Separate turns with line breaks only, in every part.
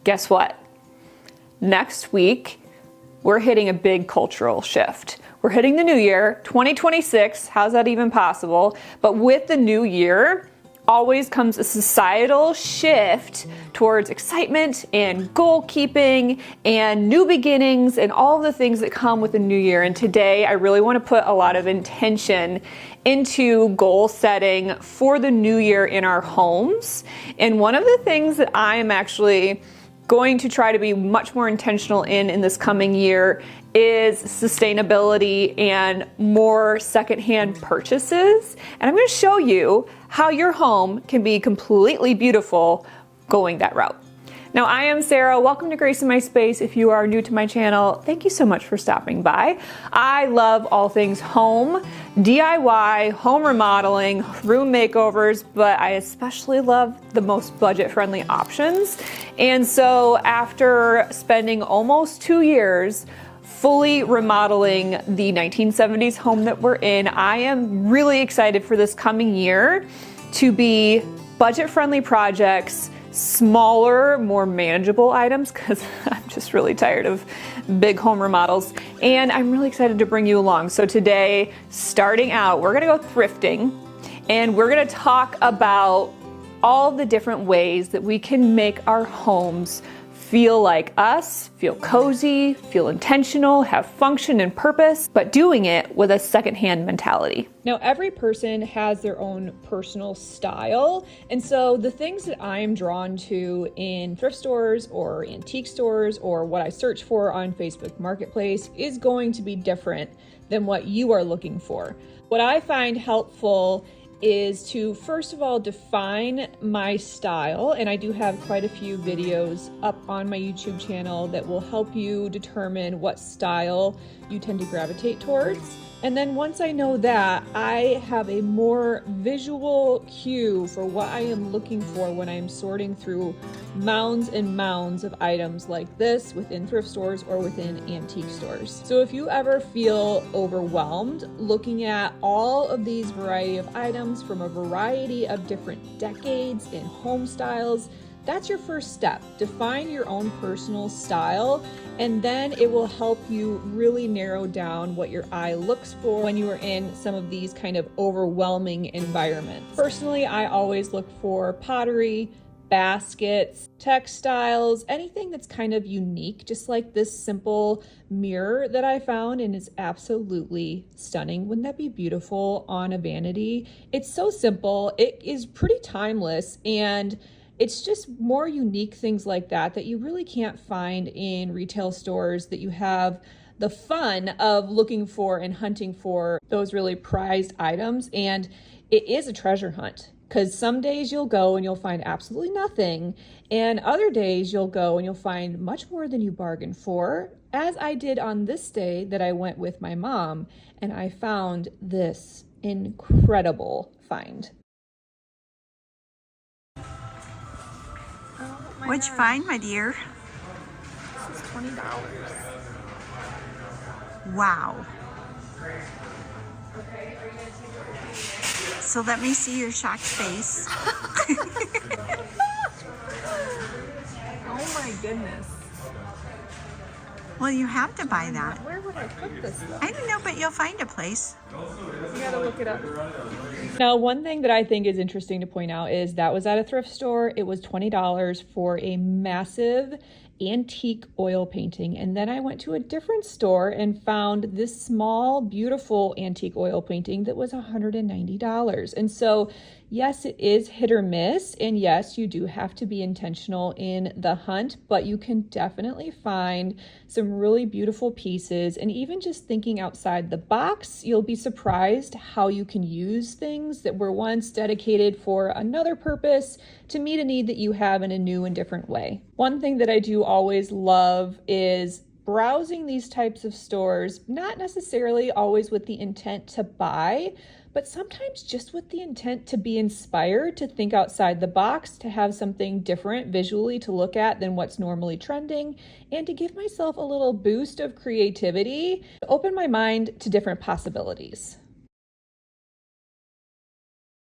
Guess what? Next week, we're hitting a big cultural shift. We're hitting the new year, 2026. How's that even possible? But with the new year, always comes a societal shift towards excitement and goal keeping and new beginnings and all the things that come with the new year. And today I really want to put a lot of intention into goal setting for the new year in our homes. And one of the things that I am actually going to try to be much more intentional in this coming year is sustainability and more secondhand purchases. And I'm going to show you how your home can be completely beautiful going that route. Now, I am Sarah. Welcome to Grace in My Space. If you are new to my channel, thank you so much for stopping by. I love all things home, DIY, home remodeling, room makeovers, but I especially love the most budget-friendly options. And so after spending almost 2 years fully remodeling the 1970s home that we're in, I am really excited for this coming year to be budget-friendly projects, smaller, more manageable items, because I'm just really tired of big home remodels. And I'm really excited to bring you along. So today, starting out, we're gonna go thrifting, and we're gonna talk about all the different ways that we can make our homes feel like us, feel cozy, feel intentional, have function and purpose, but doing it with a secondhand mentality. Now, every person has their own personal style, and so the things that I am drawn to in thrift stores or antique stores or what I search for on Facebook Marketplace is going to be different than what you are looking for. What I find helpful is to first of all define my style, and I do have quite a few videos up on my YouTube channel that will help you determine what style you tend to gravitate towards. And then once I know that, I have a more visual cue for what I am looking for when I'm sorting through mounds and mounds of items like this within thrift stores or within antique stores. So if you ever feel overwhelmed looking at all of these variety of items from a variety of different decades and home styles, that's your first step. Define your own personal style, and then it will help you really narrow down what your eye looks for when you are in some of these kind of overwhelming environments. Personally, I always look for pottery, baskets, textiles, anything that's kind of unique, just like this simple mirror that I found and is absolutely stunning. Wouldn't that be beautiful on a vanity? It's so simple. It is pretty timeless, and it's just more unique things like that that you really can't find in retail stores, that you have the fun of looking for and hunting for those really prized items. And it is a treasure hunt, because some days you'll go and you'll find absolutely nothing, and other days you'll go and you'll find much more than you bargained for, as I did on this day that I went with my mom and I found this incredible find.
What'd you find, my dear?
This is $20.
Wow. So let me see your shocked face.
Oh my goodness.
Well, you have to buy that.
Where would I put this though?
I don't know, but you'll find a place.
You gotta look it up. Now, one thing that I think is interesting to point out is that was at a thrift store. It was $20 for a massive antique oil painting. And then I went to a different store and found this small, beautiful antique oil painting that was $190. And so, yes, it is hit or miss. And yes, you do have to be intentional in the hunt, but you can definitely find some really beautiful pieces. And even just thinking outside the box, you'll be surprised how you can use things that were once dedicated for another purpose to meet a need that you have in a new and different way. One thing that I do always love is browsing these types of stores, not necessarily always with the intent to buy, but sometimes just with the intent to be inspired, to think outside the box, to have something different visually to look at than what's normally trending, and to give myself a little boost of creativity, to open my mind to different possibilities.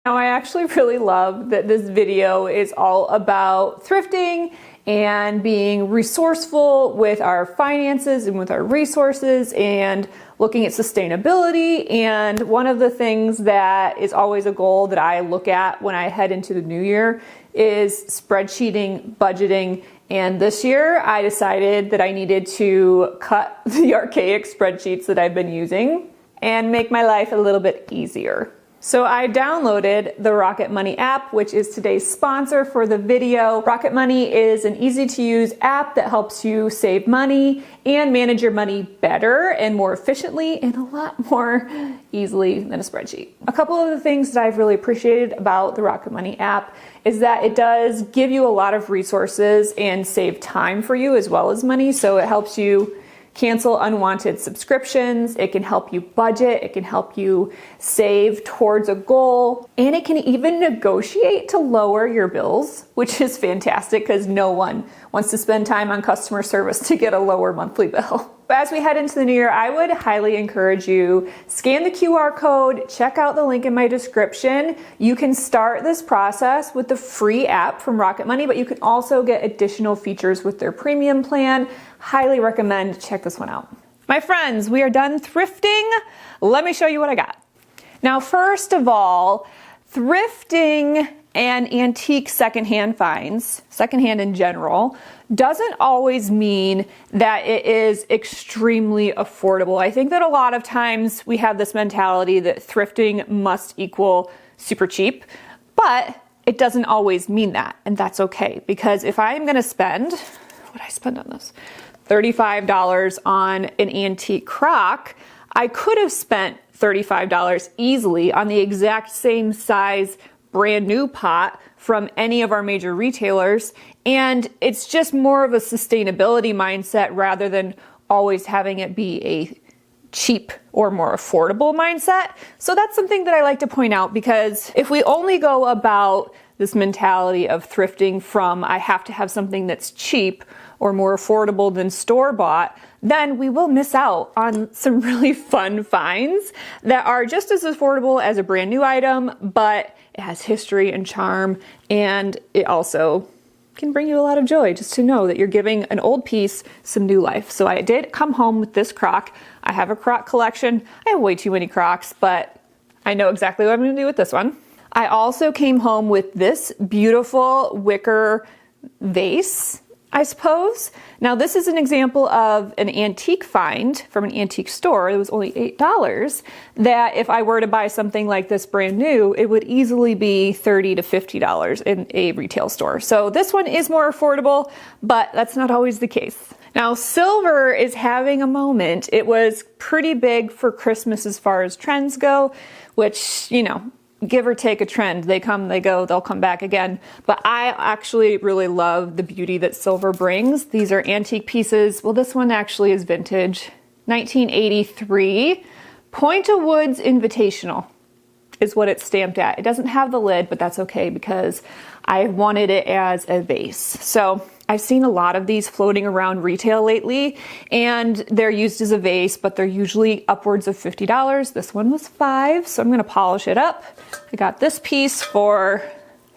Now, I actually really love that this video is all about thrifting and being resourceful with our finances and with our resources and looking at sustainability. And one of the things that is always a goal that I look at when I head into the new year is spreadsheeting, budgeting. And this year I decided that I needed to cut the archaic spreadsheets that I've been using and make my life a little bit easier. So I downloaded the Rocket Money app, which is today's sponsor for the video. Rocket Money is an easy to use app that helps you save money and manage your money better and more efficiently and a lot more easily than a spreadsheet. A couple of the things that I've really appreciated about the Rocket Money app is that it does give you a lot of resources and save time for you as well as money. So it helps you cancel unwanted subscriptions, it can help you budget, it can help you save towards a goal, and it can even negotiate to lower your bills, which is fantastic because no one wants to spend time on customer service to get a lower monthly bill. But as we head into the new year, I would highly encourage you, scan the QR code, check out the link in my description. You can start this process with the free app from Rocket Money, but you can also get additional features with their premium plan. Highly recommend check this one out. My friends, we are done thrifting. Let me show you what I got. Now, first of all, thrifting and antique secondhand finds, secondhand in general, doesn't always mean that it is extremely affordable. I think that a lot of times we have this mentality that thrifting must equal super cheap, but it doesn't always mean that, and that's okay. Because if I'm gonna spend, what did I spend on this? $35 on an antique crock, I could have spent $35 easily on the exact same size brand new pot from any of our major retailers. And it's just more of a sustainability mindset rather than always having it be a cheap or more affordable mindset. So that's something that I like to point out, because if we only go about this mentality of thrifting from I have to have something that's cheap or more affordable than store-bought, then we will miss out on some really fun finds that are just as affordable as a brand new item, but it has history and charm, and it also can bring you a lot of joy just to know that you're giving an old piece some new life. So I did come home with this crock. I have a crock collection. I have way too many crocks, but I know exactly what I'm gonna do with this one. I also came home with this beautiful wicker vase, I suppose. Now this is an example of an antique find from an antique store. It was only $8, that if I were to buy something like this brand new, it would easily be $30 to $50 in a retail store. So this one is more affordable, but that's not always the case. Now silver is having a moment. It was pretty big for Christmas as far as trends go, which, you know, give or take a trend. They come, they go, they'll come back again. But I actually really love the beauty that silver brings. These are antique pieces. Well, this one actually is vintage. 1983. Point of Woods Invitational is what it's stamped at. It doesn't have the lid, but that's okay because I wanted it as a vase. So I've seen a lot of these floating around retail lately, and they're used as a vase, but they're usually upwards of $50. This one was $5, so I'm gonna polish it up. I got this piece for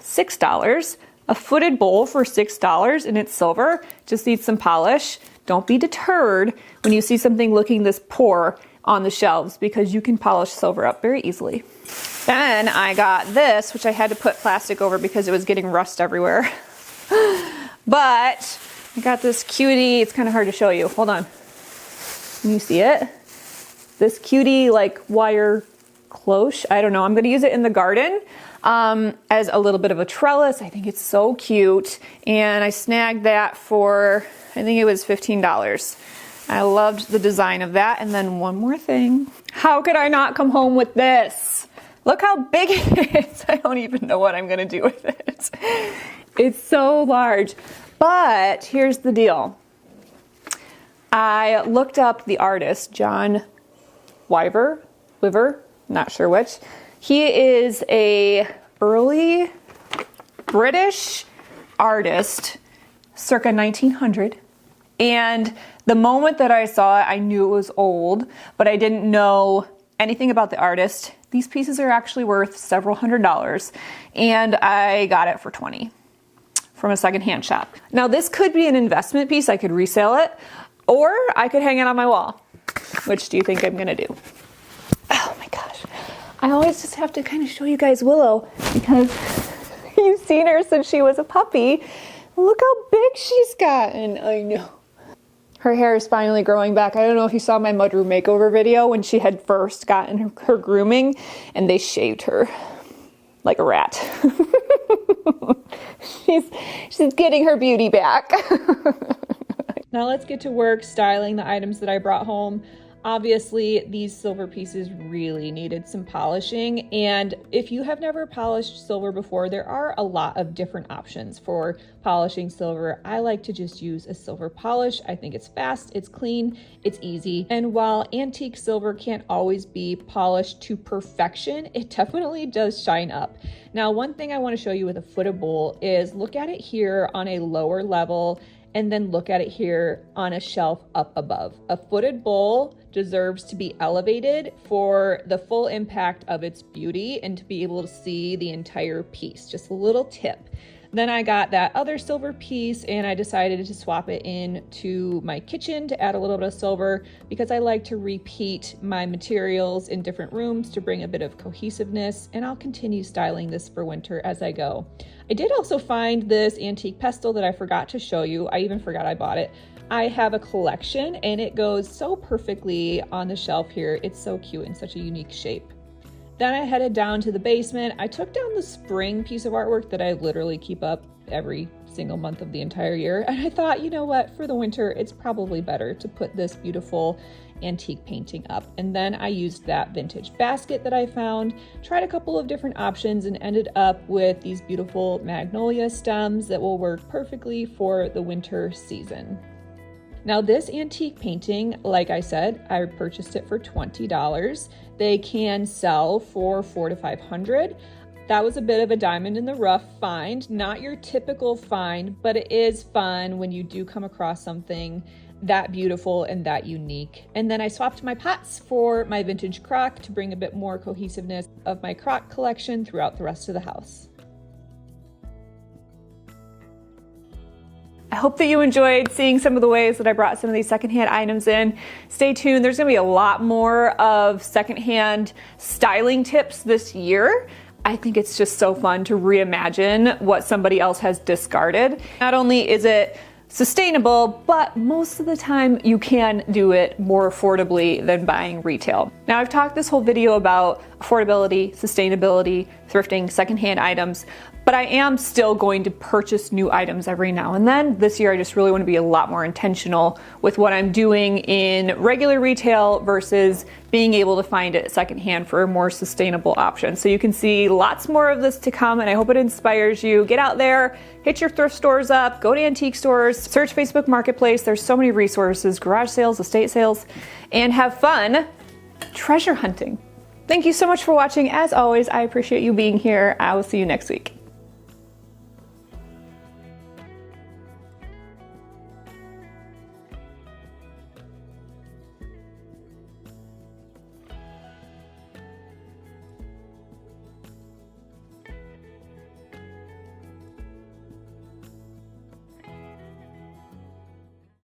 $6, a footed bowl for $6, and it's silver. Just needs some polish. Don't be deterred when you see something looking this poor on the shelves, because you can polish silver up very easily. Then I got this, which I had to put plastic over because it was getting rust everywhere. But I got this cutie. It's kind of hard to show you. Hold on. Can you see it? This cutie like wire cloche. I don't know. I'm going to use it in the garden as a little bit of a trellis. I think it's so cute. And I snagged that for, I think it was $15. I loved the design of that. And then one more thing. How could I not come home with this? Look how big it is. I don't even know what I'm going to do with it. It's so large. But here's the deal. I looked up the artist, John Wiver, not sure which. He is a early British artist, circa 1900. And the moment that I saw it, I knew it was old, but I didn't know anything about the artist. These pieces are actually worth several $100s, and I got it for $20. from a secondhand shop. Now this could be an investment piece. I could resell it, or I could hang it on my wall. Which do you think I'm gonna do? Oh my gosh. I always just have to kind of show you guys Willow because you've seen her since she was a puppy. Look how big she's gotten. I know. Her hair is finally growing back. I don't know if you saw my mudroom makeover video when she had first gotten her grooming and they shaved her like a rat. She's getting her beauty back. Now let's get to work styling the items that I brought home. Obviously, these silver pieces really needed some polishing, and if you have never polished silver before, there are a lot of different options for polishing silver. I like to just use a silver polish. I think it's fast, it's clean, it's easy, and while antique silver can't always be polished to perfection, it definitely does shine up. Now, one thing I want to show you with a footed bowl is look at it here on a lower level and then look at it here on a shelf up above. A footed bowl deserves to be elevated for the full impact of its beauty and to be able to see the entire piece. Just a little tip. Then I got that other silver piece and I decided to swap it into my kitchen to add a little bit of silver because I like to repeat my materials in different rooms to bring a bit of cohesiveness, and I'll continue styling this for winter as I go. I did also find this antique pestle that I forgot to show you. I even forgot I bought it. I have a collection and it goes so perfectly on the shelf here. It's so cute in such a unique shape. Then I headed down to the basement. I took down the spring piece of artwork that I literally keep up every single month of the entire year. And I thought, you know what, for the winter, it's probably better to put this beautiful antique painting up. And then I used that vintage basket that I found, tried a couple of different options, and ended up with these beautiful magnolia stems that will work perfectly for the winter season. Now this antique painting, like I said, I purchased it for $20. They can sell for $400 to $500. That was a bit of a diamond in the rough find, not your typical find, but it is fun when you do come across something that beautiful and that unique. And then I swapped my pots for my vintage crock to bring a bit more cohesiveness of my crock collection throughout the rest of the house. I hope that you enjoyed seeing some of the ways that I brought some of these secondhand items in. Stay tuned, there's gonna be a lot more of secondhand styling tips this year. I think it's just so fun to reimagine what somebody else has discarded. Not only is it sustainable, but most of the time you can do it more affordably than buying retail. Now I've talked this whole video about affordability, sustainability, thrifting, secondhand items, but I am still going to purchase new items every now and then. This year I just really want to be a lot more intentional with what I'm doing in regular retail versus being able to find it secondhand for a more sustainable option. So you can see lots more of this to come, and I hope it inspires you. Get out there, hit your thrift stores up, go to antique stores, search Facebook Marketplace. There's so many resources, garage sales, estate sales, and have fun treasure hunting. Thank you so much for watching. As always, I appreciate you being here. I will see you next week.